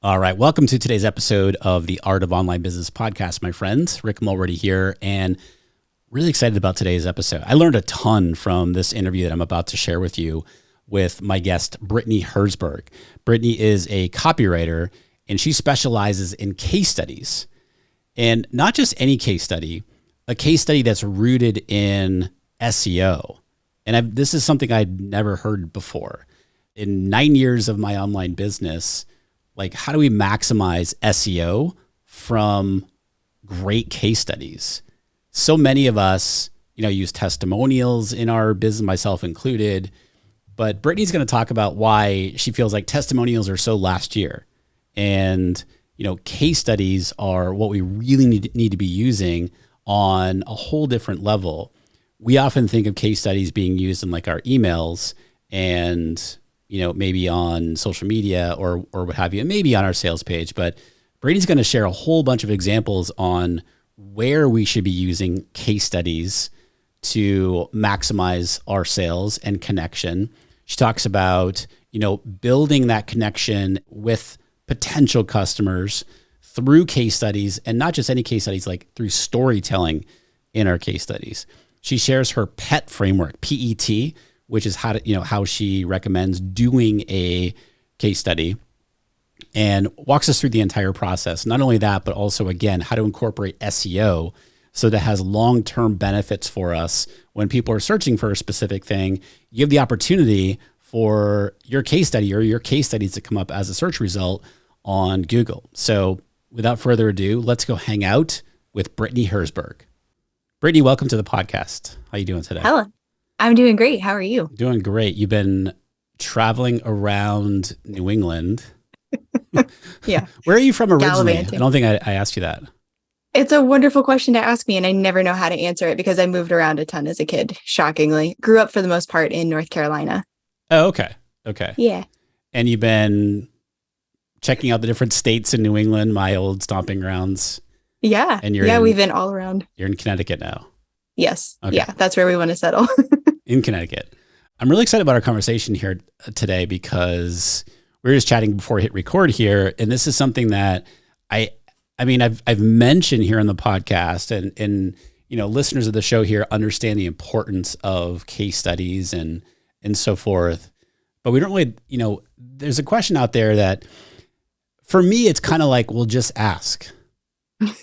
All right. Welcome to today's episode of the Art of Online Business podcast, my friends. Rick Mulready here, and really excited about today's episode. I learned a ton from this interview that I'm about to share with you with my guest, Brittany Herzberg. Brittany is a copywriter, and she specializes in case studies. And not just any case study, a case study that's rooted in SEO. And this is something I'd never heard before. In 9 years of my online business, like, how do we maximize SEO from great case studies? So many of us, use testimonials in our business, myself included. But Brittany's going to talk about why she feels like testimonials are so last year. And, case studies are what we really need to be using on a whole different level. We often think of case studies being used in like our emails and maybe on social media or what have you, maybe on our sales page. But Brady's going to share a whole bunch of examples on where we should be using case studies to maximize our sales and connection. She talks about, building that connection with potential customers through case studies, and not just any case studies, like through storytelling in our case studies. She shares her PET framework, PET, which is how she recommends doing a case study, and walks us through the entire process. Not only that, but also, again, how to incorporate SEO so that it has long-term benefits for us. When people are searching for a specific thing, you have the opportunity for your case study or your case studies to come up as a search result on Google. So without further ado, let's go hang out with Brittany Herzberg. Brittany, welcome to the podcast. How are you doing today? Hello. I'm doing great. How are you? Doing great. You've been traveling around New England. Yeah. Where are you from originally? Gallivanting. I don't think I asked you that. It's a wonderful question to ask me, and I never know how to answer it because I moved around a ton as a kid, shockingly. Grew up for the most part in North Carolina. Oh, okay. Okay. Yeah. And you've been checking out the different states in New England, my old stomping grounds. Yeah. And we've been all around. You're in Connecticut now. Yes. Okay. Yeah. That's where we want to settle. In Connecticut. I'm really excited about our conversation here today because we were just chatting before we hit record here. And this is something that I've mentioned here on the podcast, and listeners of the show here understand the importance of case studies and so forth. But we don't really, there's a question out there that for me, it's kind of like, well, just ask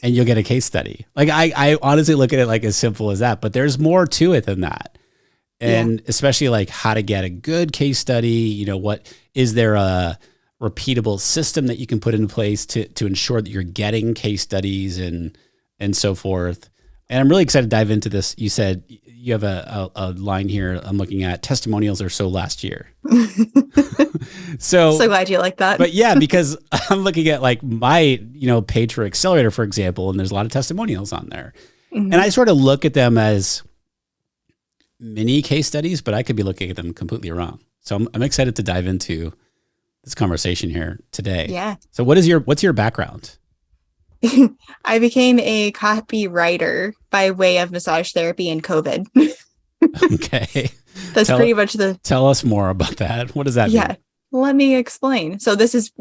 and you'll get a case study. Like I honestly look at it like as simple as that, but there's more to it than that. And especially like how to get a good case study, what is there a repeatable system that you can put in place to ensure that you're getting case studies and so forth. And I'm really excited to dive into this. You said you have a line here I'm looking at, testimonials are so last year. So glad you like that. But yeah, because I'm looking at like my, page for Accelerator, for example, and there's a lot of testimonials on there. Mm-hmm. And I sort of look at them as mini case studies, but I could be looking at them completely wrong. So I'm excited to dive into this conversation here today. Yeah. So what's your background? I became a copywriter by way of massage therapy and COVID. Okay. That's pretty much Tell us more about that. What does that mean? Yeah. Let me explain. So this is,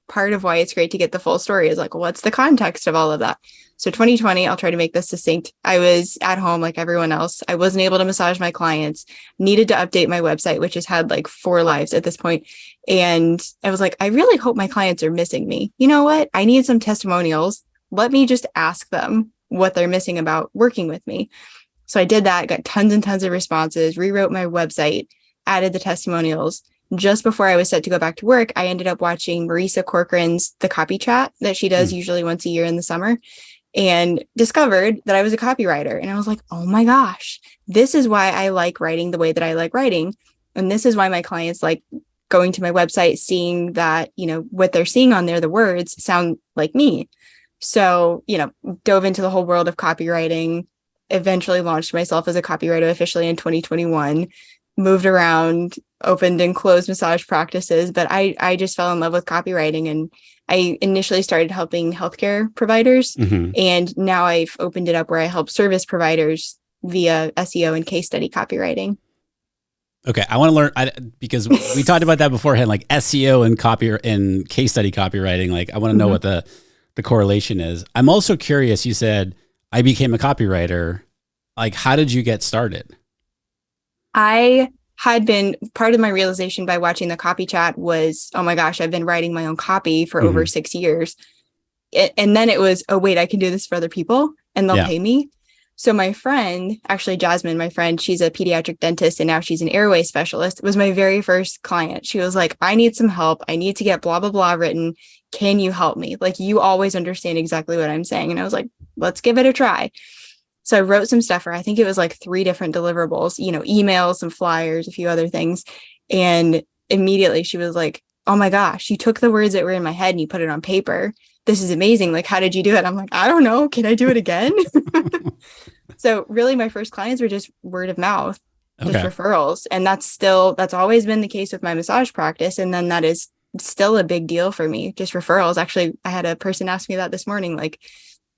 part of why it's great to get the full story is like, what's the context of all of that? So 2020, I'll try to make this succinct. I was at home like everyone else. I wasn't able to massage my clients, needed to update my website, which has had like 4 lives at this point. And I was like, I really hope my clients are missing me. You know what? I need some testimonials. Let me just ask them what they're missing about working with me. So I did that, got tons and tons of responses, rewrote my website, added the testimonials. Just before I was set to go back to work, I ended up watching Marisa Corcoran's The Copy Chat that she does usually once a year in the summer, and discovered that I was a copywriter. And I was like, oh my gosh, this is why I like writing the way that I like writing. And this is why my clients like going to my website, seeing that, what they're seeing on there, the words sound like me. So, dove into the whole world of copywriting, eventually launched myself as a copywriter officially in 2021, moved around, opened and closed massage practices, but I just fell in love with copywriting. And I initially started helping healthcare providers, and now I've opened it up where I help service providers via SEO and case study copywriting. Okay, I want to learn because we talked about that beforehand, like SEO and copy and case study copywriting. Like, I want to know what the correlation is. I'm also curious. You said I became a copywriter. Like, how did you get started? I had been part of my realization by watching the copy chat was, oh my gosh, I've been writing my own copy for over 6 years. And then it was, oh, wait, I can do this for other people and they'll pay me. So my friend, actually Jasmine, my friend, she's a pediatric dentist and now she's an airway specialist, was my very first client. She was like, I need some help. I need to get blah, blah, blah written. Can you help me? Like, you always understand exactly what I'm saying. And I was like, let's give it a try. So I wrote some stuff for her. I think it was like 3 different deliverables, emails, some flyers, a few other things. And immediately she was like, oh my gosh, you took the words that were in my head and you put it on paper. This is amazing. Like, how did you do it? I'm like, I don't know. Can I do it again? So really my first clients were just word of mouth, just referrals. And that's always been the case with my massage practice. And then that is still a big deal for me, just referrals. Actually, I had a person ask me that this morning, like,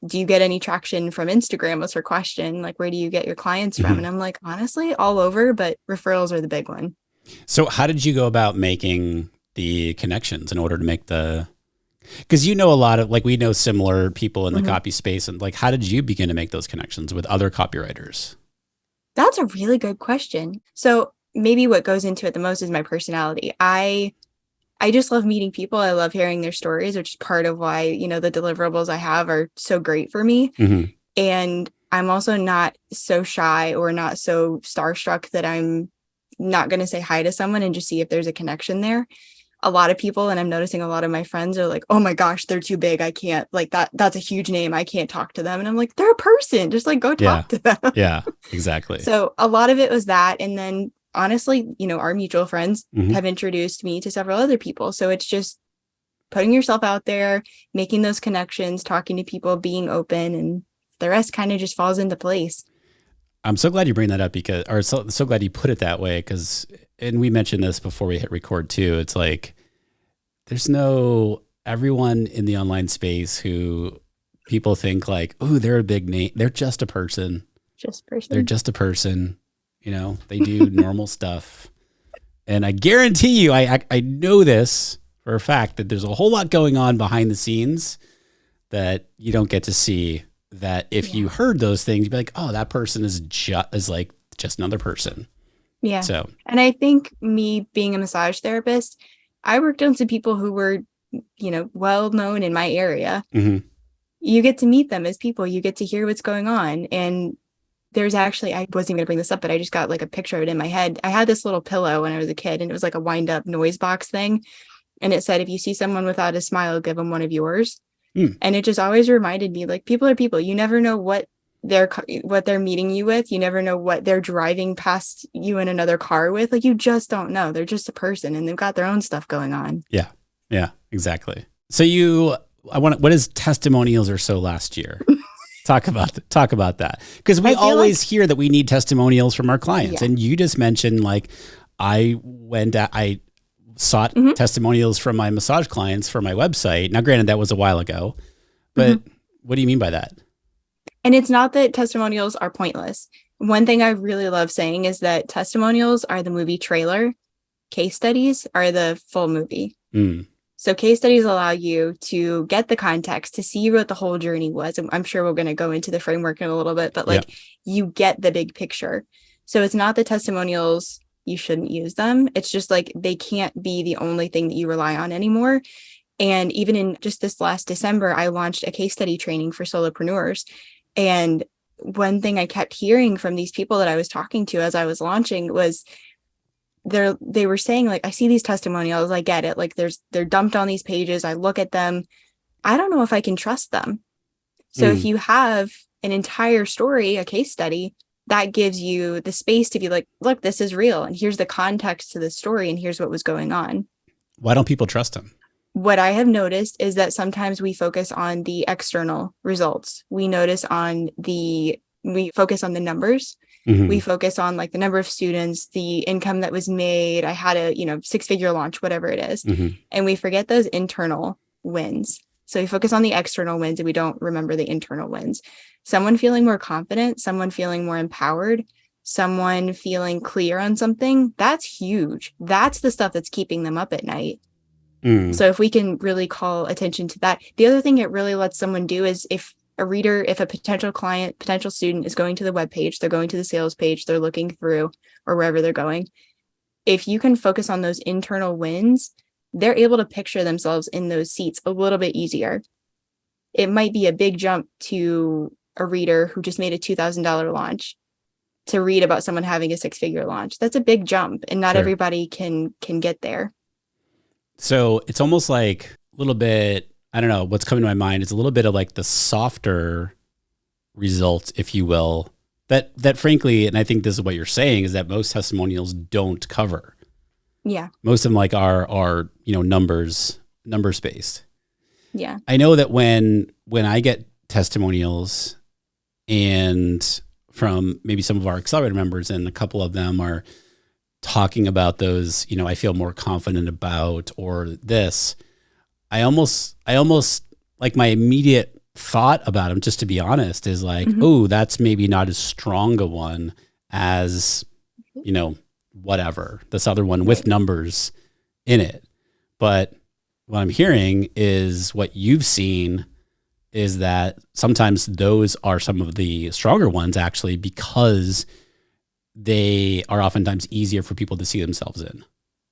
do you get any traction from Instagram? Was her question. Like, where do you get your clients from? And I'm like, honestly, all over, but referrals are the big one. So how did you go about making the connections in order to make because a lot of, like, we know similar people in the copy space, and like, how did you begin to make those connections with other copywriters? That's a really good question. So maybe what goes into it the most is my personality. I just love meeting people. I love hearing their stories, which is part of why, the deliverables I have are so great for me. And I'm also not so shy or not so starstruck that I'm not going to say hi to someone and just see if there's a connection there. A lot of people, and I'm noticing a lot of my friends are like, oh my gosh, they're too big. I can't, like, that's a huge name. I can't talk to them. And I'm like, they're a person. Just like, go talk to them. Yeah, exactly. So a lot of it was that. And then honestly, our mutual friends have introduced me to several other people. So it's just putting yourself out there, making those connections, talking to people, being open, and the rest kind of just falls into place. I'm so glad you bring that up so glad you put it that way, and we mentioned this before we hit record too. It's like, everyone in the online space who people think like, oh, they're a big name. They're just a person. They're just a person. They do normal stuff. And I guarantee you, I know this for a fact, that there's a whole lot going on behind the scenes that you don't get to see, that if you heard those things, you'd be like, oh, that person is just another person. Yeah. So, and I think me being a massage therapist, I worked on some people who were, well known in my area. You get to meet them as people. You get to hear what's going on. And there's actually, I wasn't even going to bring this up, but I just got like a picture of it in my head. I had this little pillow when I was a kid, and it was like a wind up noise box thing. And it said, if you see someone without a smile, give them one of yours. And it just always reminded me, like, people are people. You never know what they're meeting you with. You never know what they're driving past you in another car with. Like, you just don't know. They're just a person and they've got their own stuff going on. Yeah. Yeah, exactly. So what is testimonials or so last year? Talk about that. Because we always hear that we need testimonials from our clients. And you just mentioned, like, I sought testimonials from my massage clients for my website. Now, granted, that was a while ago, but what do you mean by that? And it's not that testimonials are pointless. One thing I really love saying is that testimonials are the movie trailer. Case studies are the full movie. So case studies allow you to get the context, to see what the whole journey was. And I'm sure we're going to go into the framework in a little bit, but you get the big picture. So it's not the testimonials, you shouldn't use them. It's just like, they can't be the only thing that you rely on anymore. And even in just this last December, I launched a case study training for solopreneurs. And one thing I kept hearing from these people that I was talking to as I was launching was they were saying, like, I see these testimonials, I get it. Like, they're dumped on these pages. I look at them. I don't know if I can trust them. So if you have an entire story, a case study, that gives you the space to be like, look, this is real. And here's the context to the story. And here's what was going on. Why don't people trust them? What I have noticed is that sometimes we focus on the external results. We focus on the numbers. We focus on, like, the number of students, the income that was made. I had a, 6-figure launch, whatever it is. And we forget those internal wins. So we focus on the external wins and we don't remember the internal wins. Someone feeling more confident, someone feeling more empowered, someone feeling clear on something, that's huge. That's the stuff that's keeping them up at night. So if we can really call attention to that. The other thing it really lets someone do is if a potential client, potential student is going to the webpage, they're going to the sales page, they're looking through or wherever they're going. If you can focus on those internal wins, they're able to picture themselves in those seats a little bit easier. It might be a big jump to a reader who just made a $2,000 launch to read about someone having a 6-figure launch. That's a big jump, and not everybody can get there. So it's almost like a little bit, I don't know, what's coming to my mind is a little bit of like the softer results, if you will, that frankly, and I think this is what you're saying, is that most testimonials don't cover. Yeah. Most of them like are numbers based. Yeah. I know that when I get testimonials and from maybe some of our accelerator members, and a couple of them are talking about those, I feel more confident about, or this, I almost like my immediate thought about them, just to be honest, is like, oh, that's maybe not as strong a one as, whatever, this other one with numbers in it. But what I'm hearing is what you've seen is that sometimes those are some of the stronger ones, actually, because they are oftentimes easier for people to see themselves in.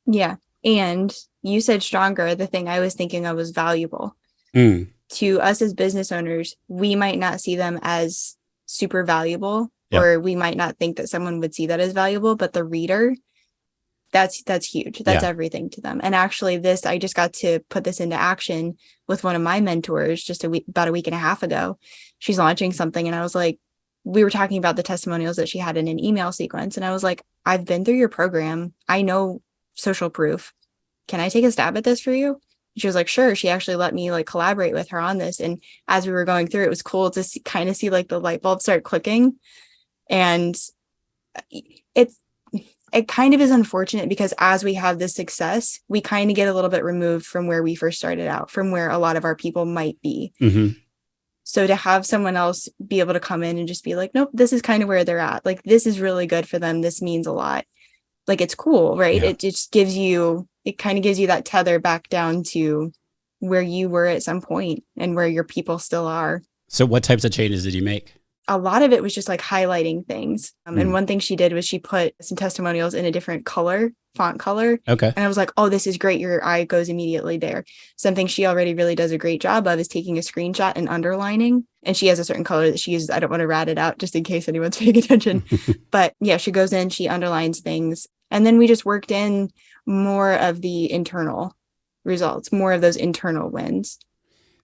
Yeah. And you said stronger. The thing I was thinking of was valuable. To us as business owners, we might not see them as super valuable, or we might not think that someone would see that as valuable, but the reader, that's huge. That's everything to them. And actually I just got to put this into action with one of my mentors just about a week and a half ago. She's launching something, and I was like, we were talking about the testimonials that she had in an email sequence. And I was like, I've been through your program. I know social proof. Can I take a stab at this for you? She was like, sure. She actually let me like collaborate with her on this. And as we were going through, it was cool to kind of see like the light bulb start clicking. And it kind of is unfortunate because as we have this success, we kind of get a little bit removed from where we first started out, from where a lot of our people might be. So to have someone else be able to come in and just be like, nope, this is kind of where they're at. Like, this is really good for them. This means a lot. Like, it's cool, right? It just kind of gives you that tether back down to where you were at some point and where your people still are. So what types of changes did you make? A lot of it was just like highlighting things. And one thing she did was she put some testimonials in a different font color. Okay. And I was like, oh, this is great. Your eye goes immediately there. Something she already really does a great job of is taking a screenshot and underlining. And she has a certain color that she uses. I don't want to rat it out just in case anyone's paying attention. But yeah, she goes in, she underlines things. And then we just worked in more of the internal results, more of those internal wins.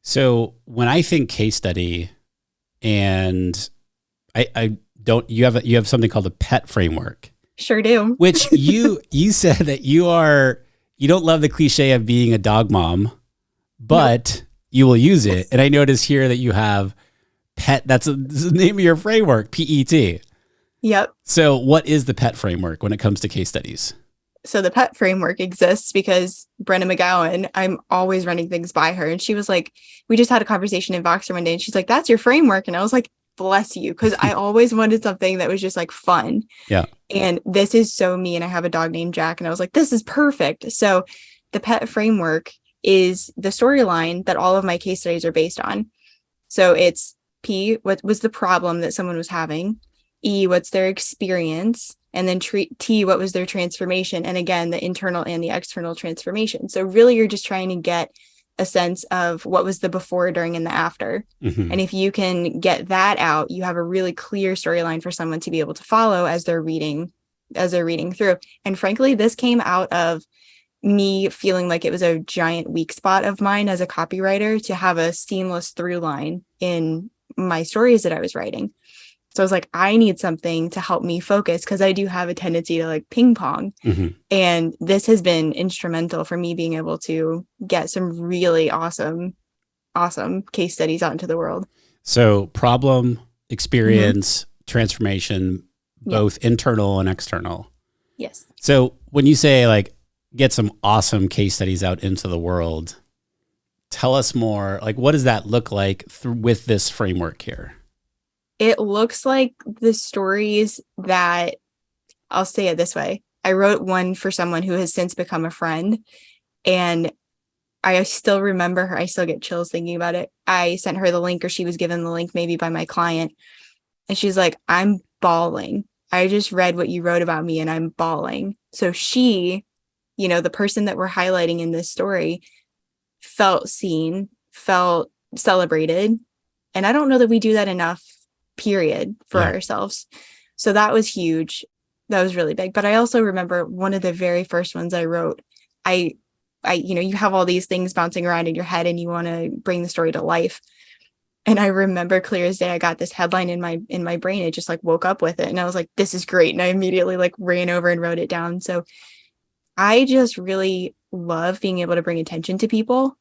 So when I think case study, and I don't, you have something called a PET framework. Sure do. Which you said that you don't love the cliche of being a dog mom, but you will use it. And I notice here that you have PET. That's the name of your framework, PET. Yep. So what is the PET framework when it comes to case studies? So the PET framework exists because Brenna McGowan, I'm always running things by her. And she was like, we just had a conversation in Voxer one day and she's like, that's your framework. And I was like, bless you. Cause I always wanted something that was just like fun. Yeah. And this is so me. And I have a dog named Jack. And I was like, this is perfect. So the PET framework is the storyline that all of my case studies are based on. So it's P, what was the problem that someone was having? E, what's their experience? And then T, what was their transformation? And again, the internal and the external transformation. So really, you're just trying to get a sense of what was the before, during, and the after. And if you can get that out, you have a really clear storyline for someone to be able to follow as they're reading through. And frankly, this came out of me feeling like it was a giant weak spot of mine as a copywriter to have a seamless through line in my stories that I was writing. So I was like, I need something to help me focus because I do have a tendency to like ping pong. And this has been instrumental for me being able to get some really awesome case studies out into the world. So problem, experience, transformation, both internal and external. Yes. So when you say like get some awesome case studies out into the world, tell us more, like what does that look like with this framework here? It looks like the stories that I'll say it this way. I wrote one for someone who has since become a friend, and I still remember her. I still get chills thinking about it. I sent her the link, or she was given the link maybe by my client. And she's like, I'm bawling. I just read what you wrote about me and I'm bawling. So she, the person that we're highlighting in this story, felt seen, felt celebrated. And I don't know that we do that enough, period, for ourselves. So that was huge. That was really big. But I also remember one of the very first ones I wrote, I you have all these things bouncing around in your head and you want to bring the story to life. And I remember clear as day, I got this headline in my brain. It just like woke up with it. And I was like, this is great. And I immediately like ran over and wrote it down. So I just really love being able to bring attention to people,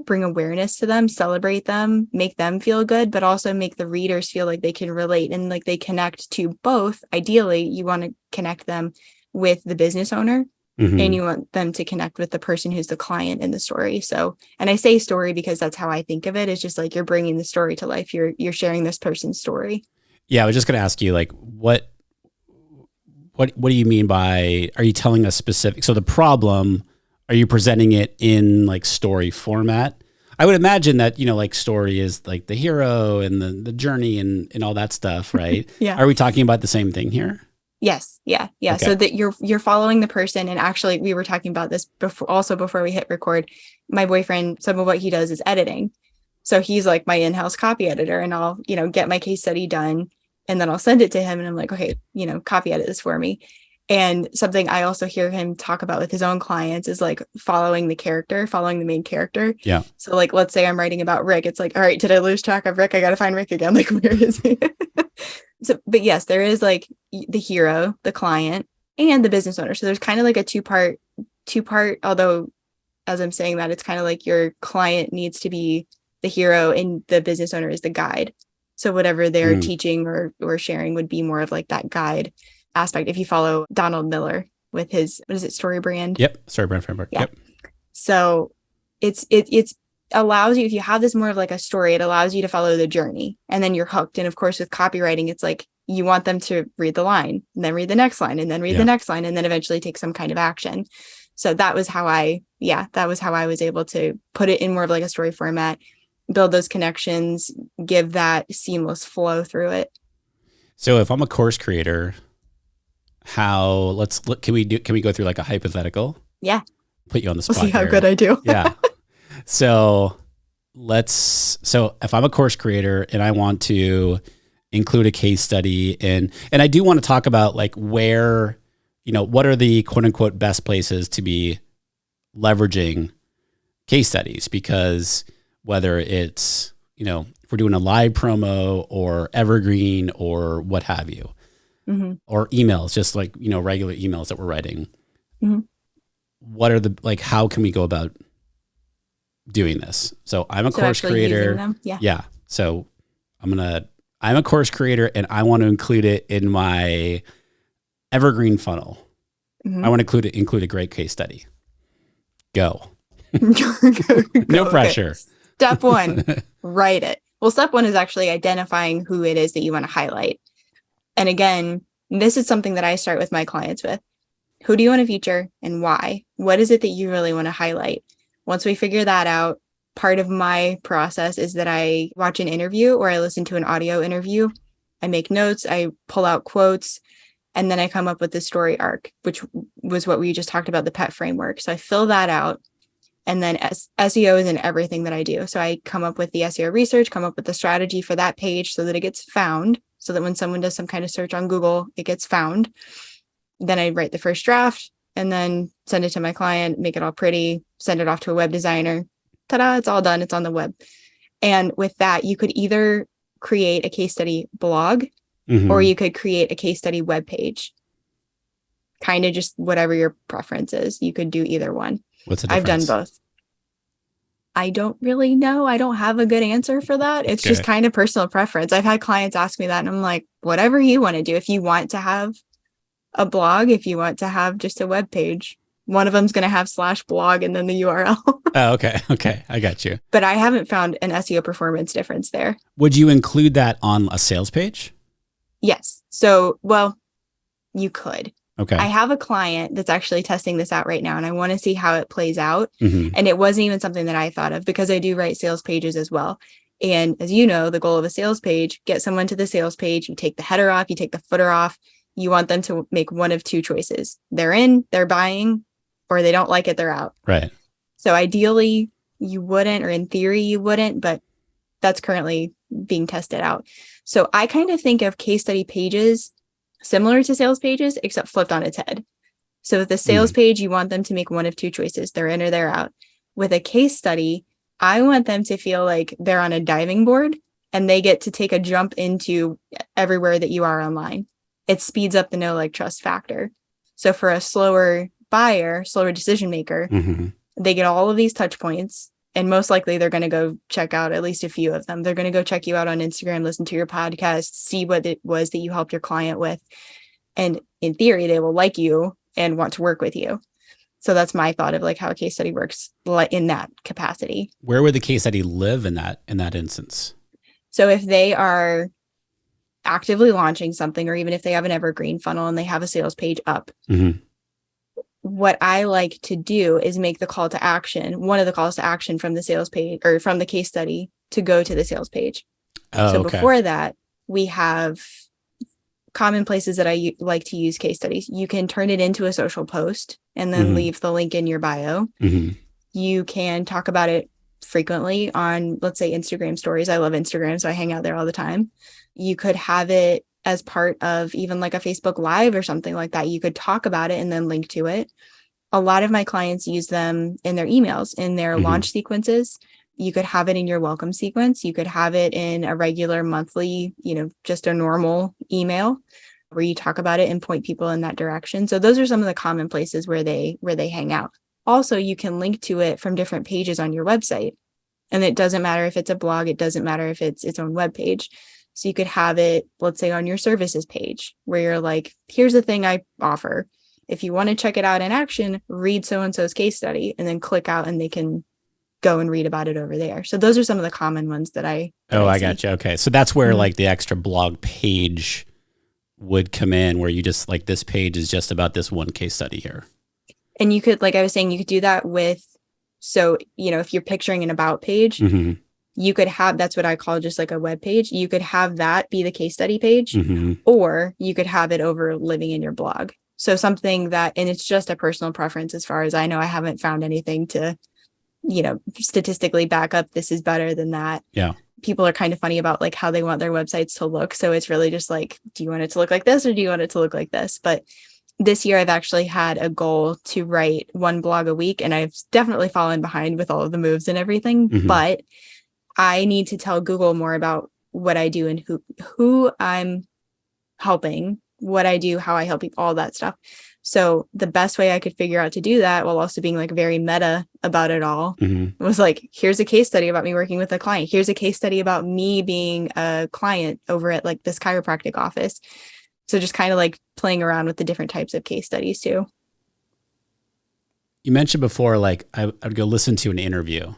bring awareness to them, celebrate them, make them feel good, but also make the readers feel like they can relate and like they connect to both. Ideally, you want to connect them with the business owner. And you want them to connect with the person who's the client in the story. So, and I say story because that's how I think of it. It's just like you're bringing the story to life. You're sharing this person's story. Yeah, I was just going to ask you, like, what do you mean by? Are you telling us specific? So the problem, are you presenting it in like story format? I would imagine that like story is like the hero and the journey and all that stuff, right? Yeah. Are we talking about the same thing here? Yes. Yeah. Okay. So that you're following the person. And actually we were talking about this before we hit record. My boyfriend, some of what he does is editing. So he's like my in-house copy editor, and I'll, get my case study done and then I'll send it to him and I'm like, okay, copy edit this for me. And something I also hear him talk about with his own clients is like following the main character. Yeah. So like, let's say I'm writing about Rick. It's like, all right, did I lose track of Rick? I got to find Rick again. Like, where is he? So, but yes, there is like the hero, the client, and the business owner. So there's kind of like a two part, although as I'm saying that, it's kind of like your client needs to be the hero and the business owner is the guide. So whatever they're teaching or sharing would be more of like that guide aspect. If you follow Donald Miller with his, what is it, Story Brand? Yep. Story Brand Framework. Yeah. Yep. So it's allows you, if you have this more of like a story, it allows you to follow the journey and then you're hooked. And of course with copywriting, it's like you want them to read the line and then read the next line and then read the next line and then eventually take some kind of action. So that was how I was able to put it in more of like a story format, build those connections, give that seamless flow through it. So if I'm a course creator, can we go through like a hypothetical? Yeah. Put you on the spot. We'll see how good I do. Yeah. So if I'm a course creator and I want to include a case study and I do want to talk about like where, what are the quote unquote best places to be leveraging case studies, because whether it's, if we're doing a live promo or evergreen or what have you, or emails, just like, regular emails that we're writing, what are how can we go about doing this? So I'm a course creator. Yeah. So I'm a course creator and I want to include it in my evergreen funnel. I want to include a great case study. Go. No pressure. Okay. Step one, write it. Well, step one is actually identifying who it is that you want to highlight. And again, this is something that I start with my clients with. Who do you want to feature and why? What is it that you really want to highlight? Once we figure that out, part of my process is that I watch an interview or I listen to an audio interview. I make notes, I pull out quotes, and then I come up with the story arc, which was what we just talked about, the PET framework. So I fill that out. And then SEO is in everything that I do. So I come up with the SEO research, come up with the strategy for that page so that it gets found, so that when someone does some kind of search on Google, it gets found. Then I write the first draft and then send it to my client, make it all pretty, send it off to a web designer. Ta-da, it's all done. It's on the web. And with that, you could either create a case study blog or you could create a case study web page. Kind of just whatever your preference is. You could do either one. What's the difference? I've done both. I don't really know. I don't have a good answer for that. It's just kind of personal preference. I've had clients ask me that and I'm like, whatever you want to do. If you want to have a blog, if you want to have just a web page, one of them's going to have /blog and then the URL. Oh, okay. Okay. I got you. But I haven't found an SEO performance difference there. Would you include that on a sales page? Yes. So, well, you could. Okay. I have a client that's actually testing this out right now, and I want to see how it plays out. Mm-hmm. And it wasn't even something that I thought of because I do write sales pages as well. And as you know, the goal of a sales page, get someone to the sales page, you take the header off, you take the footer off. You want them to make one of two choices. They're in, they're buying, or they don't like it, they're out. Right. So ideally you wouldn't, or in theory you wouldn't, but that's currently being tested out. So I kind of think of case study pages similar to sales pages, except flipped on its head. So with the sales page, you want them to make one of two choices. They're in or they're out. With a case study, I want them to feel like they're on a diving board and they get to take a jump into everywhere that you are online. It speeds up the know, like, trust factor. So for a slower buyer, slower decision maker, they get all of these touch points. And most likely they're going to go check out at least a few of them. They're going to go check you out on Instagram, listen to your podcast, see what it was that you helped your client with. And in theory, they will like you and want to work with you. So that's my thought of like how a case study works in that capacity. Where would the case study live in that instance? So if they are actively launching something, or even if they have an evergreen funnel and they have a sales page up, what I like to do is make the call to action, one of the calls to action from the sales page or from the case study to go to the sales page. So before that, we have common places that I like to use case studies. You can turn it into a social post and then leave the link in your bio. You can talk about it frequently on, let's say, Instagram stories. I love Instagram, so I hang out there all the time. You could have it as part of even like a Facebook Live or something like that. You could talk about it and then link to it. A lot of my clients use them in their emails, in their launch sequences. You could have it in your welcome sequence. You could have it in a regular monthly, just a normal email where you talk about it and point people in that direction. So those are some of the common places where they hang out. Also, you can link to it from different pages on your website. And it doesn't matter if it's a blog. It doesn't matter if it's its own web page. So you could have it, let's say, on your services page where you're like, here's the thing I offer. If you want to check it out in action, read so-and-so's case study and then click out and they can go and read about it over there. So those are some of the common ones that I got you. Okay. So that's where like the extra blog page would come in, where you just like, this page is just about this one case study here. And you could, like I was saying, you could do that with, so, if you're picturing an about page, you could have, that's what I call just like a web page. You could have that be the case study page, or you could have it over living in your blog. So something that, and it's just a personal preference as far as I know. I haven't found anything to, statistically back up this is better than that. Yeah. People are kind of funny about like how they want their websites to look. So it's really just like, do you want it to look like this or do you want it to look like this? But this year I've actually had a goal to write one blog a week, and I've definitely fallen behind with all of the moves and everything, but I need to tell Google more about what I do and who I'm helping, what I do, how I help people, all that stuff. So the best way I could figure out to do that, while also being like very meta about it all, was like, here's a case study about me working with a client. Here's a case study about me being a client over at like this chiropractic office. So just kind of like playing around with the different types of case studies too. You mentioned before, like I'd go listen to an interview.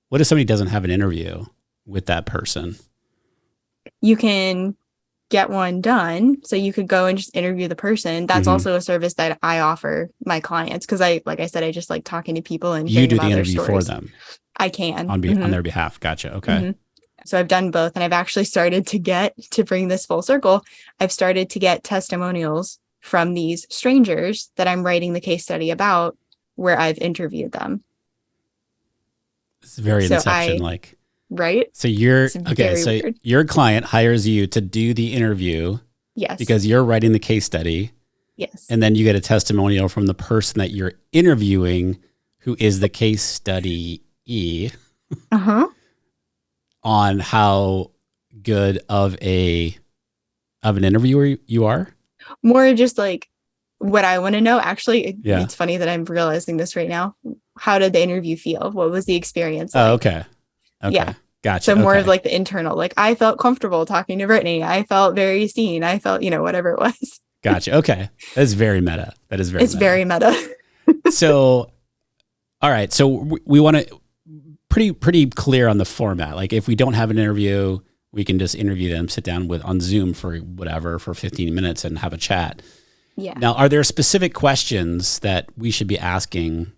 What if somebody doesn't have an interview with that person? You can get one done. So you could go and just interview the person. That's also a service that I offer my clients, because like I said, I just like talking to people and you do the interview for them. I can on their behalf. Gotcha. Okay. So I've done both, and I've actually started to bring this full circle. I've started to get testimonials from these strangers that I'm writing the case study about, where I've interviewed them. It's very Inception-like. Right? So your client hires you to do the interview. Yes. Because you're writing the case study. Yes. And then you get a testimonial from the person that you're interviewing, who is the case study on how good of an interviewer you are. More just like what I want to know. Actually, it's funny that I'm realizing this right now. How did the interview feel? What was the experience like? Oh, okay. Yeah. Gotcha. So more of like the internal, like I felt comfortable talking to Brittany. I felt very seen. I felt, whatever it was. Gotcha. Okay. That's very meta. It's very meta. So, all right. So we want to pretty clear on the format. Like if we don't have an interview, we can just interview them, sit down on Zoom for 15 minutes and have a chat. Yeah. Now, are there specific questions that we should be asking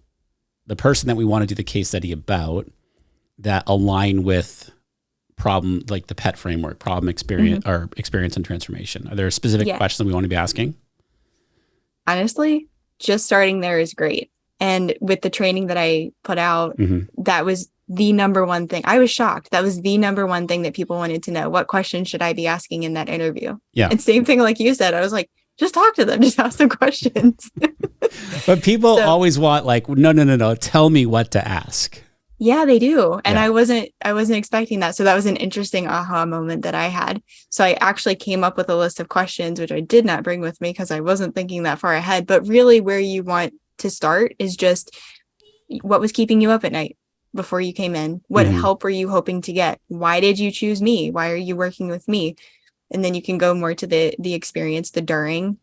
the person that we want to do the case study about that align with problem, like the PET framework, problem experience or experience and transformation? Are there specific questions we want to be asking? Honestly, just starting there is great. And with the training that I put out, that was the number one thing. I was shocked. That was the number one thing that people wanted to know. What questions should I be asking in that interview? Yeah. And same thing like you said, I was like, just talk to them, just ask them questions. But people always want like, no. Tell me what to ask. Yeah, they do. And I wasn't expecting that. So that was an interesting aha moment that I had. So I actually came up with a list of questions, which I did not bring with me because I wasn't thinking that far ahead. But really where you want to start is just what was keeping you up at night before you came in? What help were you hoping to get? Why did you choose me? Why are you working with me? And then you can go more to the experience, the during.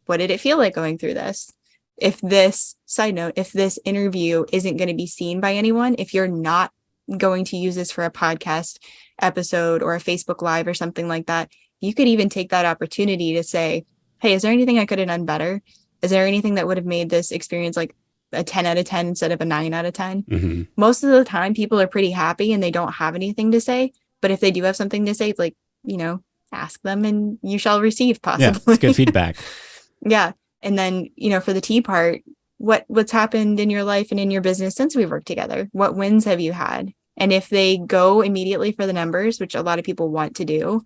What did it feel like going through this? If this, side note, if this interview isn't going to be seen by anyone, if you're not going to use this for a podcast episode or a Facebook Live or something like that, you could even take that opportunity to say, hey, is there anything I could have done better? Is there anything that would have made this experience like a 10 out of 10 instead of a 9 out of 10? Most of the time, people are pretty happy and they don't have anything to say. But if they do have something to say, it's like, ask them and you shall receive possibly. Yeah, it's good feedback. Yeah. And then, for the T part, what's happened in your life and in your business since we've worked together? What wins have you had? And if they go immediately for the numbers, which a lot of people want to do,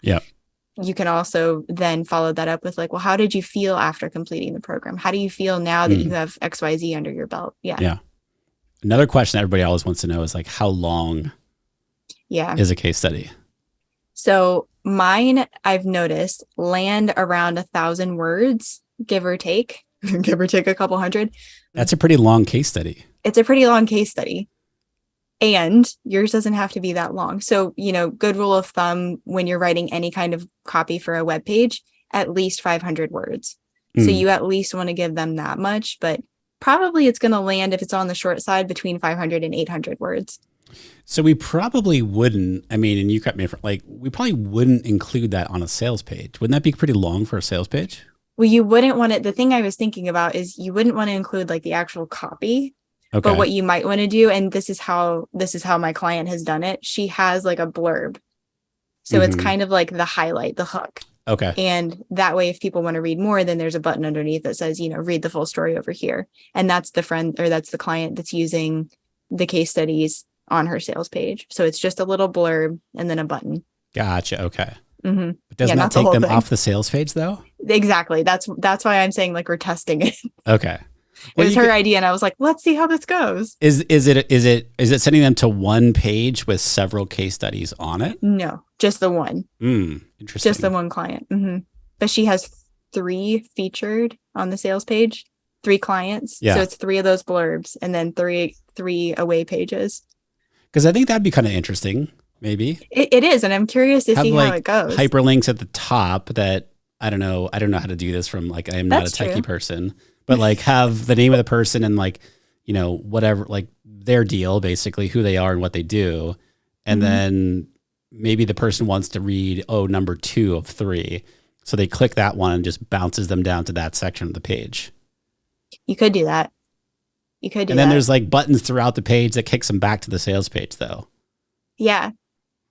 you can also then follow that up with like, well, how did you feel after completing the program? How do you feel now that you have XYZ under your belt? Yeah. Another question everybody always wants to know is like, how long is a case study? So mine, I've noticed, land around 1,000 words, give or take a couple hundred. That's a pretty long case study. It's a pretty long case study. And yours doesn't have to be that long. So, good rule of thumb when you're writing any kind of copy for a web page, at least 500 words. So you at least want to give them that much, but probably it's going to land, if it's on the short side, between 500 and 800 words. So we probably wouldn't, and you correct me if, we probably wouldn't include that on a sales page. Wouldn't that be pretty long for a sales page? Well, you wouldn't want it. The thing I was thinking about is you wouldn't want to include like the actual copy. Okay. But what you might want to do, and this is how my client has done it. She has like a blurb. So it's kind of like the highlight, the hook. Okay. And that way, if people want to read more, then there's a button underneath that says, read the full story over here. And that's the client that's using the case studies on her sales page. So it's just a little blurb and then a button. Gotcha. Okay. But doesn't that take them off the sales page though? Exactly. That's why I'm saying like we're testing it. Okay. It was her idea, and I was like, "Let's see how this goes." Is it sending them to one page with several case studies on it? No, just the one. Interesting. Just the one client. But she has 3 featured on the sales page, 3 clients. Yeah. So it's 3 of those blurbs, and then three away pages. Because I think that'd be kind of interesting. Maybe it is, and I'm curious to see how it goes. Hyperlinks at the top that I don't know how to do this from I am not a techie person. But have the name of the person and whatever, their deal, basically who they are and what they do. And then maybe the person wants to read, number 2 of 3. So they click that one and just bounces them down to that section of the page. You could do that. And then there's buttons throughout the page that kicks them back to the sales page though. Yeah.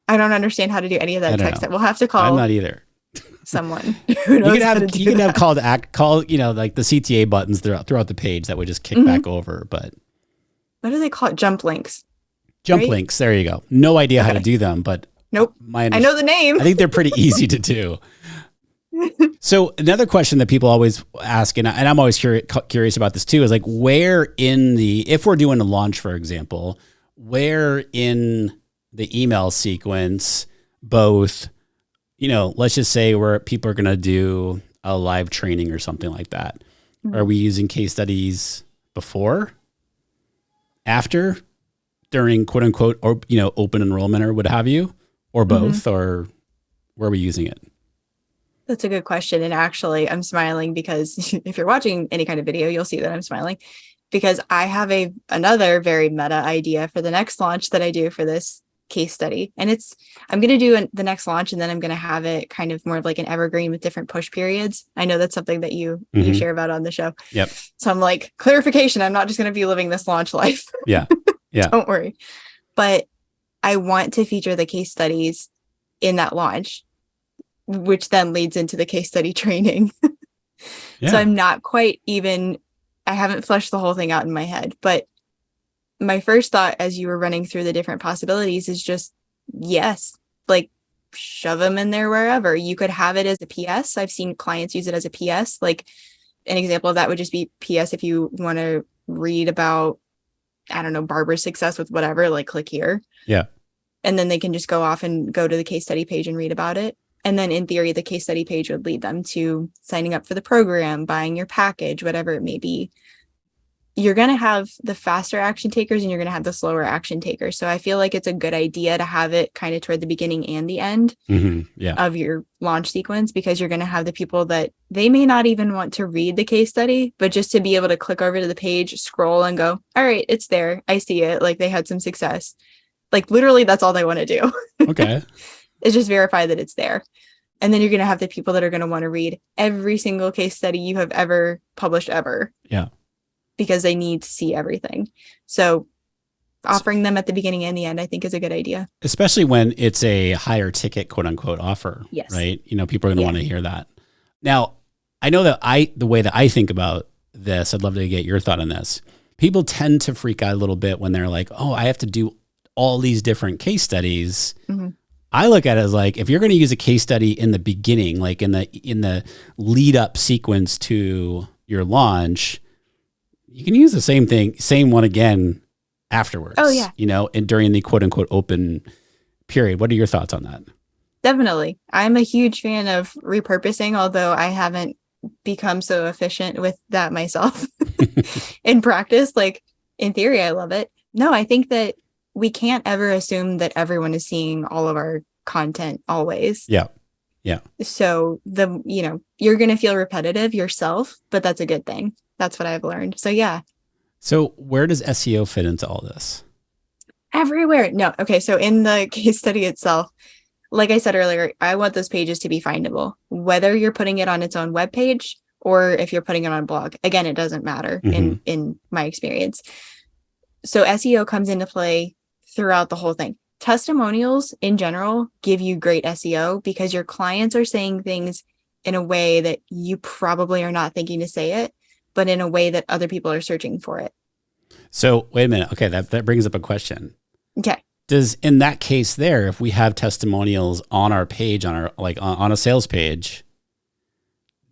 I don't understand how to do any of that text. We'll have to call. I'm not either. Someone who knows you can have call the CTA buttons throughout the page that would just kick back over. But what do they call it? Jump links. Links. There you go. No idea how to do them, but nope. I know the name. I think they're pretty easy to do. So another question that people always ask, and I'm always curious about this too, is where if we're doing a launch, for example, where in the email sequence, both, let's just say where people are going to do a live training or something like that. Are we using case studies before, after, during quote unquote, or, open enrollment or what have you, or both, or where are we using it? That's a good question. And actually I'm smiling because if you're watching any kind of video, you'll see that I'm smiling because I have another very meta idea for the next launch that I do for this case study. And I'm going to do the next launch, and then I'm going to have it kind of more of like an evergreen with different push periods. I know that's something that you share about on the show. Yep. So I'm like, clarification, I'm not just going to be living this launch life. Yeah. Yeah. Don't worry. But I want to feature the case studies in that launch, which then leads into the case study training. So I'm not quite even, I haven't fleshed the whole thing out in my head, but my first thought as you were running through the different possibilities is just, yes, like shove them in there wherever. You could have it as a PS. I've seen clients use it as a PS. Like an example of that would just be PS if you want to read about, I don't know, barber success with whatever, like click here. Yeah. And then they can just go off and go to the case study page and read about it. And then in theory, the case study page would lead them to signing up for the program, buying your package, whatever it may be. You're going to have the faster action takers and you're going to have the slower action takers. So I feel like it's a good idea to have it kind of toward the beginning and the end of your launch sequence, because you're going to have the people that they may not even want to read the case study, but just to be able to click over to the page, scroll and go, all right, it's there. I see it. Like they had some success. Like literally that's all they want to do. Okay. Is just verify that it's there. And then you're going to have the people that are going to want to read every single case study you have ever published ever. Yeah. Because they need to see everything. So offering them at the beginning and the end, I think is a good idea. Especially when it's a higher ticket, quote unquote, offer. Yes. Right. You know, people are going to want to hear that. Now, I know that the way that I think about this, I'd love to get your thought on this. People tend to freak out a little bit when they're like, oh, I have to do all these different case studies. Mm-hmm. I look at it as like, if you're going to use a case study in the beginning, like in the lead up sequence to your launch, you can use the same one again afterwards. Oh yeah. You know, and during the quote unquote open period. What are your thoughts on that? Definitely. I'm a huge fan of repurposing, although I haven't become so efficient with that myself in practice. Like in theory, I love it. No, I think that we can't ever assume that everyone is seeing all of our content always. Yeah. Yeah. So you're going to feel repetitive yourself, but that's a good thing. That's what I've learned. So yeah. So where does SEO fit into all this? Everywhere. No. Okay. So in the case study itself, like I said earlier, I want those pages to be findable, whether you're putting it on its own webpage or if you're putting it on a blog. Again, it doesn't matter in my experience. So SEO comes into play throughout the whole thing. Testimonials in general give you great SEO because your clients are saying things in a way that you probably are not thinking to say it, but in a way that other people are searching for it. So wait a minute. Okay. That brings up a question. Okay. Does in that case there, if we have testimonials on our page, on our, like on a sales page,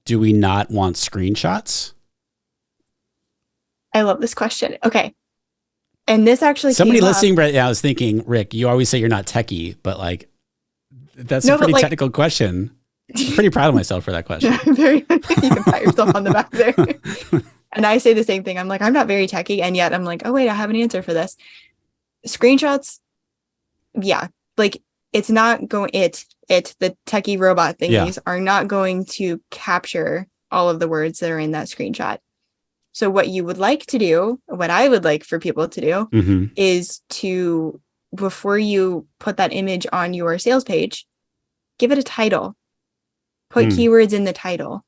do we not want screenshots? I love this question. Okay. And this actually somebody listening right now is thinking, Rick, you always say you're not techie, but like, that's a pretty technical question. I'm pretty proud of myself for that question. You can pat yourself on the back there. And I say the same thing. I'm like, I'm not very techie. And yet I'm like, oh wait, I have an answer for this. Screenshots. Yeah. Like it's not going, the techie robot thingies are not going to capture all of the words that are in that screenshot. So what you would like to do, what I would like for people to do is to, before you put that image on your sales page, give it a title, put keywords in the title.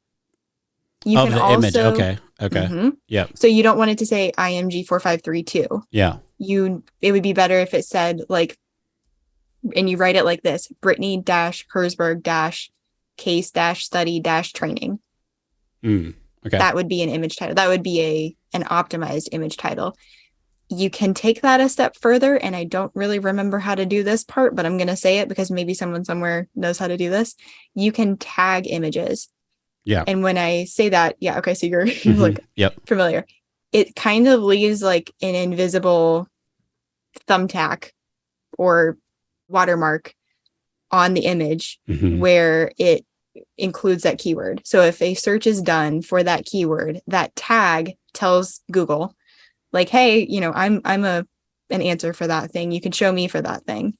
You can also, image. Okay. Yeah. So you don't want it to say IMG 4532. Yeah. It would be better if it said like, and you write it like this, Brittany Herzberg case study training. Okay. That would be an image title. That would be an optimized image title. You can take that a step further, and I don't really remember how to do this part, but I'm going to say it because maybe someone somewhere knows how to do this. You can tag images. Yeah. And when I say that, okay, so you're like familiar. It kind of leaves like an invisible thumbtack or watermark on the image where it includes that keyword. So if a search is done for that keyword, that tag tells Google like, hey, I'm an answer for that thing. You can show me for that thing.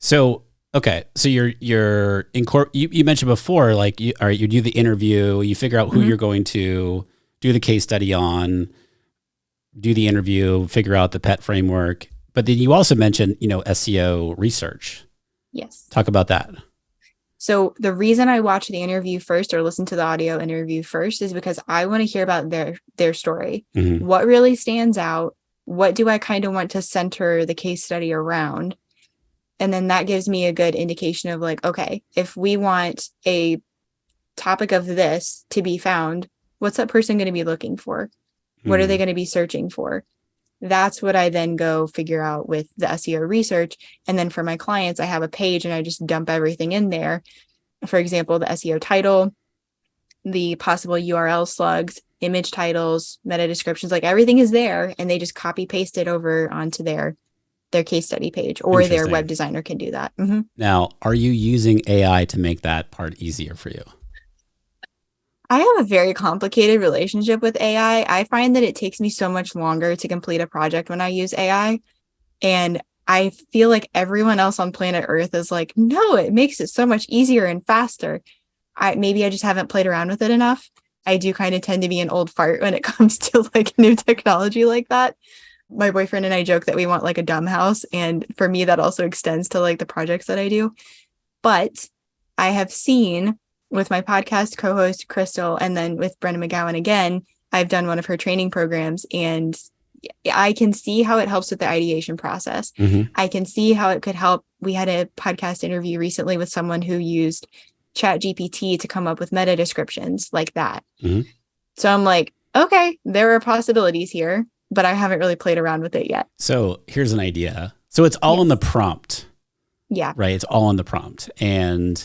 So, okay. So you mentioned before, like you do the interview, you figure out who you're going to do the case study on, do the interview, figure out the PET framework. But then you also mentioned, SEO research. Yes. Talk about that. So the reason I watch the interview first or listen to the audio interview first is because I want to hear about their story. Mm-hmm. What really stands out? What do I kind of want to center the case study around? And then that gives me a good indication of like, okay, if we want a topic of this to be found, what's that person going to be looking for? What are they going to be searching for? That's what I then go figure out with the SEO research. And then for my clients, I have a page and I just dump everything in there. For example, the SEO title, the possible URL slugs, image titles, meta descriptions, like everything is there. And they just copy paste it over onto their case study page, or their web designer can do that. Mm-hmm. Now, are you using AI to make that part easier for you? I have a very complicated relationship with AI. I find that it takes me so much longer to complete a project when I use AI. And I feel like everyone else on planet Earth is like, no, it makes it so much easier and faster. Maybe I just haven't played around with it enough. I do kind of tend to be an old fart when it comes to like new technology like that. My boyfriend and I joke that we want like a dumb house. And for me, that also extends to like the projects that I do. But I have seen with my podcast co-host, Crystal, and then with Brenna McGowan again, I've done one of her training programs, and I can see how it helps with the ideation process. Mm-hmm. I can see how it could help. We had a podcast interview recently with someone who used ChatGPT to come up with meta descriptions like that. Mm-hmm. So I'm like, okay, there are possibilities here, but I haven't really played around with it yet. So here's an idea. So it's all in the prompt. Yeah. Right. It's all in the prompt. And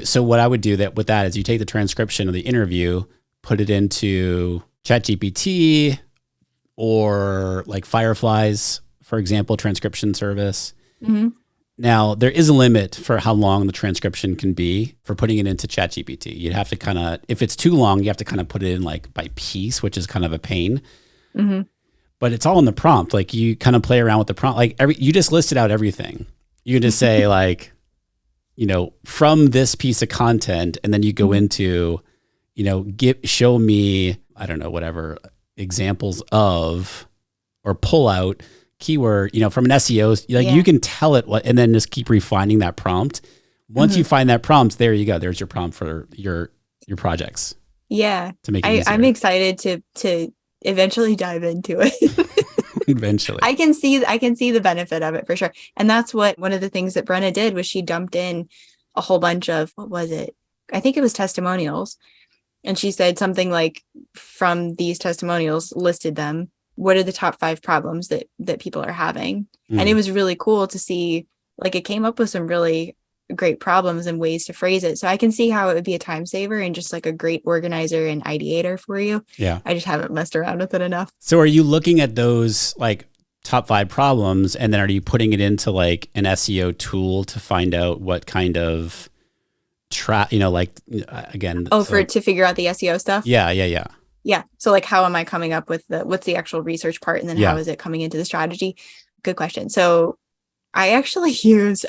so what I would do with that is you take the transcription of the interview, put it into ChatGPT or like Firefly's, for example, transcription service. Mm-hmm. Now, there is a limit for how long the transcription can be for putting it into ChatGPT. You'd have to if it's too long, you have to kind of put it in like by piece, which is kind of a pain. Mm-hmm. But it's all in the prompt. Like you kind of play around with the prompt. Like you just listed out everything. You can just say like, from this piece of content, and then you go into, show me, I don't know, whatever examples of, or pull out keyword, from an SEO, you can tell it what, and then just keep refining that prompt. Once you find that prompt, there you go. There's your prompt for your projects. Yeah. To make it easier. I'm excited to eventually dive into it. Eventually. I can see the benefit of it for sure. And that's what one of the things that Brenna did was she dumped in a whole bunch of, what was it? I think it was testimonials. And she said something like, from these testimonials, listed them. What are the top 5 problems that people are having? And it was really cool to see, like, it came up with some really great problems and ways to phrase it. So I can see how it would be a time saver and just like a great organizer and ideator for you. Yeah. I just haven't messed around with it enough. So are you looking at those like top 5 problems, and then are you putting it into like an SEO tool to find out what kind of again? To figure out the SEO stuff? Yeah. Yeah. So like, how am I coming up with what's the actual research part? And then how is it coming into the strategy? Good question. So I actually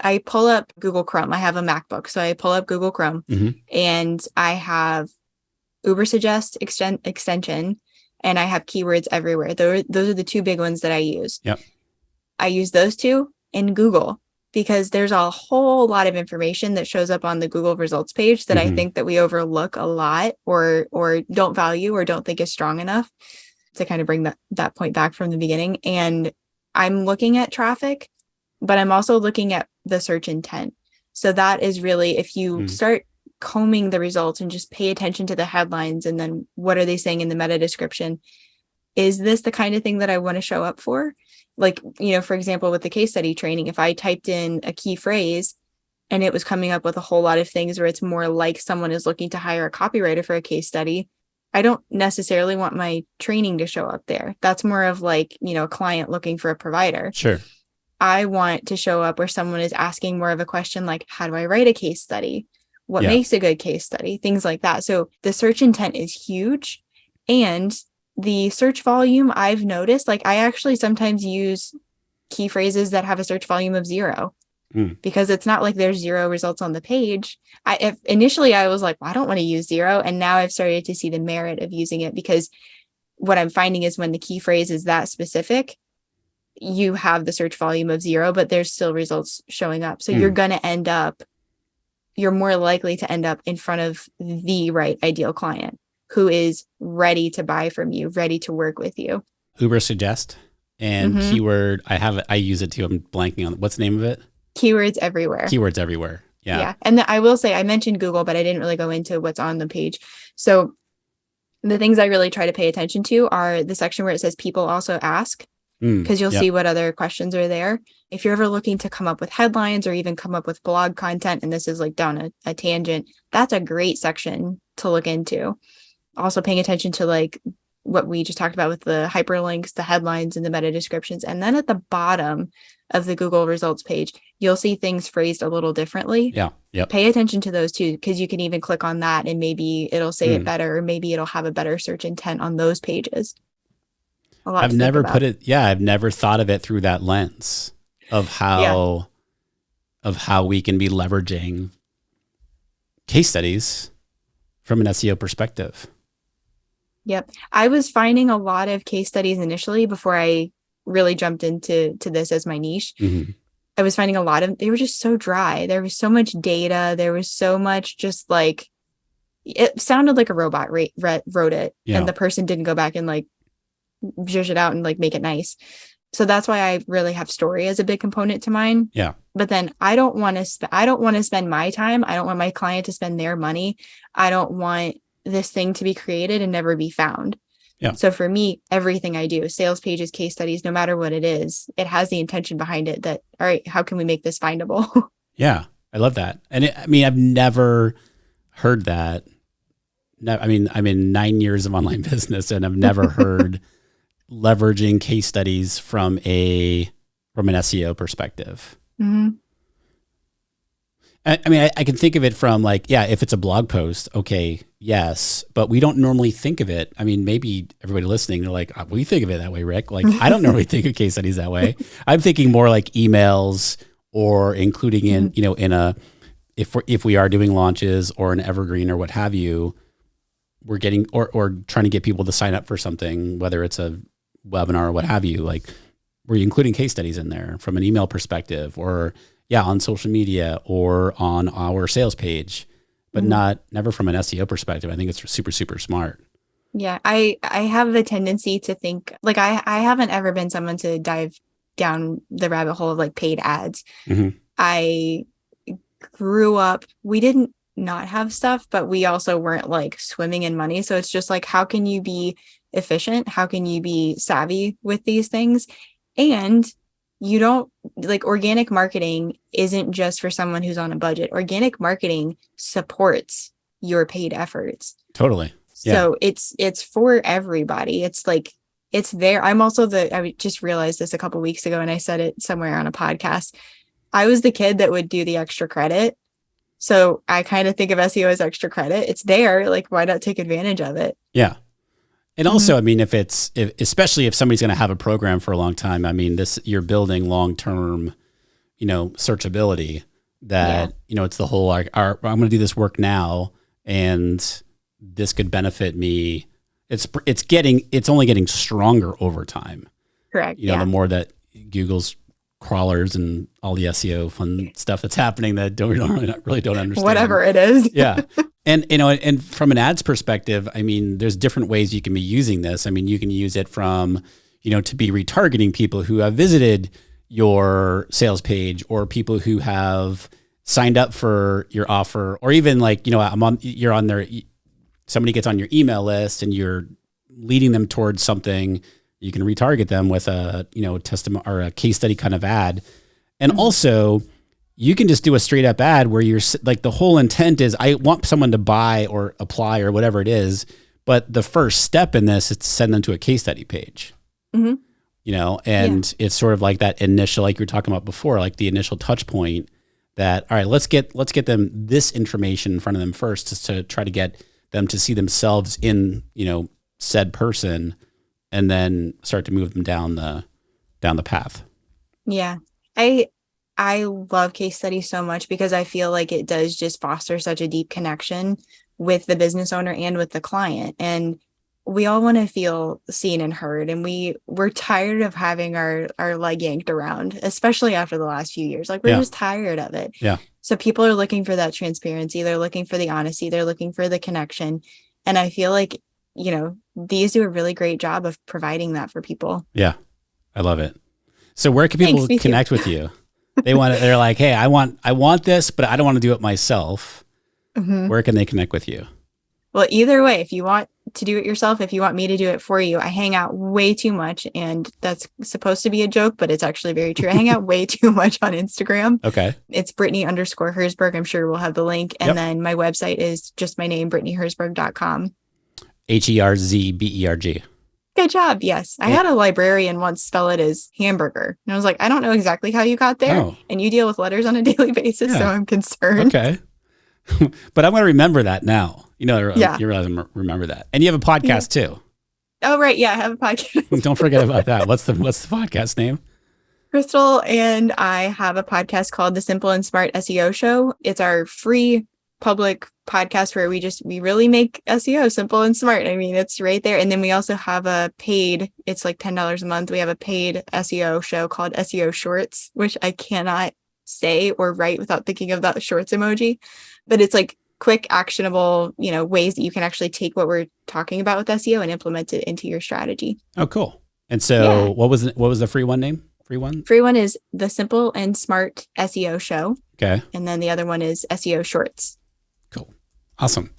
I pull up Google Chrome. I have a MacBook. So I pull up Google Chrome and I have Ubersuggest extension, and I have keywords everywhere. Those are the 2 big ones that I use. Yep. I use those 2 in Google because there's a whole lot of information that shows up on the Google results page that I think that we overlook a lot or don't value or don't think is strong enough, to kind of bring that point back from the beginning. And I'm looking at traffic, but I'm also looking at the search intent. So that is really, if you start combing the results and just pay attention to the headlines and then what are they saying in the meta description, is this the kind of thing that I want to show up for? Like, for example, with the case study training, if I typed in a key phrase and it was coming up with a whole lot of things where it's more like someone is looking to hire a copywriter for a case study, I don't necessarily want my training to show up there. That's more of like, a client looking for a provider. Sure. I want to show up where someone is asking more of a question like, how do I write a case study? What makes a good case study? Things like that. So the search intent is huge. And the search volume, I've noticed, like I actually sometimes use key phrases that have a search volume of 0 because it's not like there's 0 results on the page. Initially I was like, well, I don't want to use 0. And now I've started to see the merit of using it, because what I'm finding is when the key phrase is that specific, you have the search volume of 0, but there's still results showing up. So you're more likely to end up in front of the right ideal client who is ready to buy from you, ready to work with you. Uber Suggest and keyword. I use it too. I'm blanking on what's the name of it? Keywords everywhere. Keywords everywhere. Yeah. Yeah. And I will say, I mentioned Google, but I didn't really go into what's on the page. So the things I really try to pay attention to are the section where it says people also ask, because you'll see what other questions are there. If you're ever looking to come up with headlines or even come up with blog content, and this is like down a tangent, that's a great section to look into. Also paying attention to like what we just talked about with the hyperlinks, the headlines, and the meta descriptions. And then at the bottom of the Google results page, you'll see things phrased a little differently. Yeah. Yep. Pay attention to those too, because you can even click on that and maybe it'll say it better, or maybe it'll have a better search intent on those pages. I've never I've never thought of it through that lens of how we can be leveraging case studies from an SEO perspective. Yep. I was finding a lot of case studies initially before I really jumped into this as my niche. I was finding a lot of, they were just so dry. There was so much data. There was so much just like, it sounded like a robot wrote it. Yeah. And the person didn't go back and like zhuzh it out and like make it nice. So that's why I really have story as a big component to mine. Yeah. But then I don't want to spend my time. I don't want my client to spend their money. I don't want this thing to be created and never be found. Yeah. So for me, everything I do, sales pages, case studies, no matter what it is, it has the intention behind it that, all right, how can we make this findable? Yeah. I love that. And I've never heard that. I'm in 9 years of online business and I've never heard leveraging case studies from an SEO perspective. I can think of it from like, if it's a blog post, okay, yes, but we don't normally think of it. I mean, maybe everybody listening, they're like, we think of it that way, Rick. Like, I don't normally think of case studies that way. I'm thinking more like emails or including in, if we are doing launches or an evergreen or what have you, we're getting, or trying to get people to sign up for something, whether it's a webinar or what have you, like we're including case studies in there from an email perspective or on social media or on our sales page, but never from an SEO perspective. I think it's super, super smart. Yeah. I have the tendency to think like, I haven't ever been someone to dive down the rabbit hole of like paid ads. I grew up, we didn't not have stuff, but we also weren't like swimming in money. So it's just like, how can you be efficient? How can you be savvy with these things? And you don't like organic marketing isn't just for someone who's on a budget. Organic marketing supports your paid efforts. Totally. Yeah. So it's for everybody. It's like, it's there. I just realized this a couple of weeks ago and I said it somewhere on a podcast. I was the kid that would do the extra credit. So I kind of think of SEO as extra credit. It's there. Like, why not take advantage of it? Yeah. And also, I mean, especially if somebody's going to have a program for a long time, I mean, you're building long-term, searchability that, it's the whole, I'm going to do this work now and this could benefit me. It's only getting stronger over time. Correct. The more that Google's crawlers and all the SEO fun stuff that's happening that really don't understand. Whatever it is. Yeah. And, and from an ads perspective, I mean, there's different ways you can be using this. I mean, you can use it from, to be retargeting people who have visited your sales page or people who have signed up for your offer, or even like, you're on there, somebody gets on your email list and you're leading them towards something. You can retarget them with a, testimony or a case study kind of ad. And also you can just do a straight up ad where you're like, the whole intent is I want someone to buy or apply or whatever it is. But the first step in this is to send them to a case study page, and it's sort of like that initial, like you were talking about before, like the initial touch point that, all right, let's get them this information in front of them first, just to try to get them to see themselves in, said person, and then start to move them down the path. Yeah. I love case studies so much because I feel like it does just foster such a deep connection with the business owner and with the client. And we all want to feel seen and heard, and we're tired of having our leg yanked around, especially after the last few years. Like, we're just tired of it. Yeah. So people are looking for that transparency. They're looking for the honesty. They're looking for the connection. And I feel like, these do a really great job of providing that for people. Yeah. I love it. So where can people connect with you? They're like, hey, I want this, but I don't want to do it myself. Mm-hmm. Where can they connect with you? Well, either way, if you want to do it yourself, if you want me to do it for you, I hang out way too much. And that's supposed to be a joke, but it's actually very true. I hang out way too much on Instagram. Okay. It's Brittany_Herzberg. I'm sure we'll have the link. And then my website is just my name, BrittanyHerzberg.com. Herzberg. Good job. Yes. I had a librarian once spell it as hamburger. And I was like, I don't know exactly how you got there. Oh. And you deal with letters on a daily basis. So I'm concerned. Okay. But I'm going to remember that now. You realize I remember that. And you have a podcast too. Oh, right. Yeah, I have a podcast. Don't forget about that. What's the podcast name? Crystal and I have a podcast called The Simple and Smart SEO Show. It's our free public podcast where we really make SEO simple and smart. I mean, it's right there. And then we also have a paid, it's like $10 a month. We have a paid SEO show called SEO Shorts, which I cannot say or write without thinking of that shorts emoji. But it's like quick, actionable, ways that you can actually take what we're talking about with SEO and implement it into your strategy. Oh, cool. And so what was the free one name? Free one? Free one is The Simple and Smart SEO Show. Okay. And then the other one is SEO Shorts. Cool. Awesome.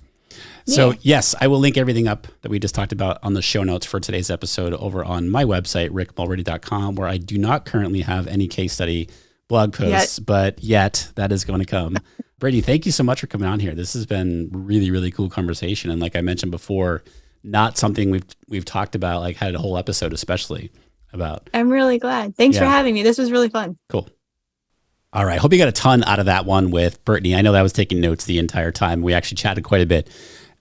So yes, I will link everything up that we just talked about on the show notes for today's episode over on my website, rickmulready.com, where I do not currently have any case study blog posts, but that is going to come. Brittany, thank you so much for coming on here. This has been really, really cool conversation. And like I mentioned before, not something we've talked about, like had a whole episode especially about. I'm really glad. Thanks for having me. This was really fun. Cool. All right. Hope you got a ton out of that one with Brittany. I know that I was taking notes the entire time. We actually chatted quite a bit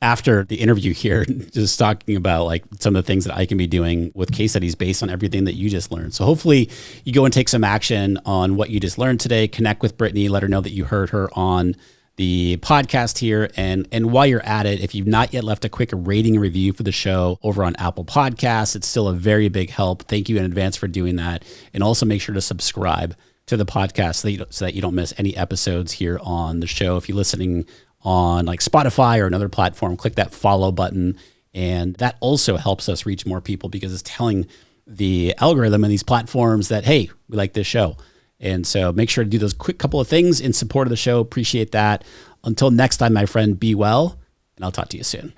after the interview here, just talking about like some of the things that I can be doing with case studies based on everything that you just learned. So hopefully you go and take some action on what you just learned today, connect with Brittany, let her know that you heard her on the podcast here. And while you're at it, if you've not yet left a quick rating and review for the show over on Apple Podcasts, it's still a very big help. Thank you in advance for doing that. And also make sure to subscribe to the podcast so that you don't miss any episodes here on the show. If you're listening on like Spotify or another platform, click that follow button. And that also helps us reach more people because it's telling the algorithm and these platforms that, hey, we like this show. And so make sure to do those quick couple of things in support of the show. Appreciate that. Until next time, my friend, be well, and I'll talk to you soon.